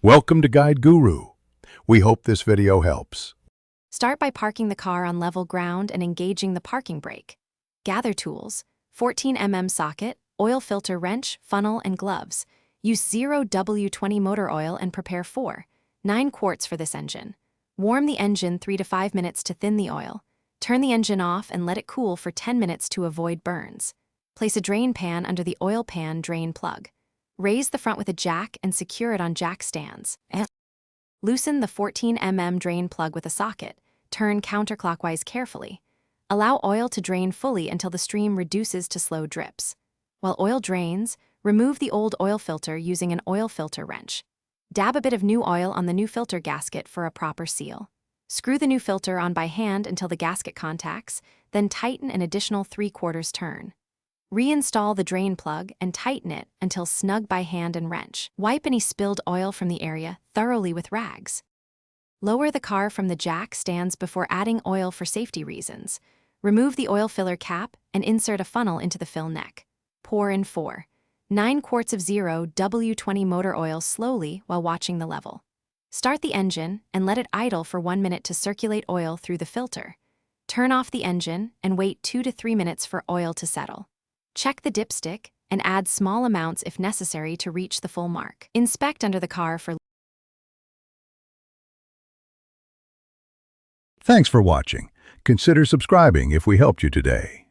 Welcome to Guide Guru. We hope this video helps. Start by parking the car on level ground and engaging the parking brake. Gather tools, 14mm socket, oil filter wrench, funnel, and gloves. Use 0W20 motor oil and prepare 9 quarts for this engine. Warm the engine 3 to 5 minutes to thin the oil. Turn the engine off and let it cool for 10 minutes to avoid burns. Place a drain pan under the oil pan drain plug. Raise the front with a jack and secure it on jack stands. Loosen the 14mm drain plug with a socket. Turn counterclockwise carefully. Allow oil to drain fully until the stream reduces to slow drips. While oil drains, remove the old oil filter using an oil filter wrench. Dab a bit of new oil on the new filter gasket for a proper seal. Screw the new filter on by hand until the gasket contacts, then tighten an additional 3/4 turn. Reinstall the drain plug and tighten it until snug by hand and wrench. Wipe any spilled oil from the area thoroughly with rags. Lower the car from the jack stands before adding oil for safety reasons. Remove the oil filler cap and insert a funnel into the fill neck. Pour in 9 quarts of 0W20 motor oil slowly while watching the level. Start the engine and let it idle for 1 minute to circulate oil through the filter. Turn off the engine and wait 2 to 3 minutes for oil to settle. Check the dipstick and add small amounts if necessary to reach the full mark. Inspect under the car for. Thanks for watching. Consider subscribing if we helped you today.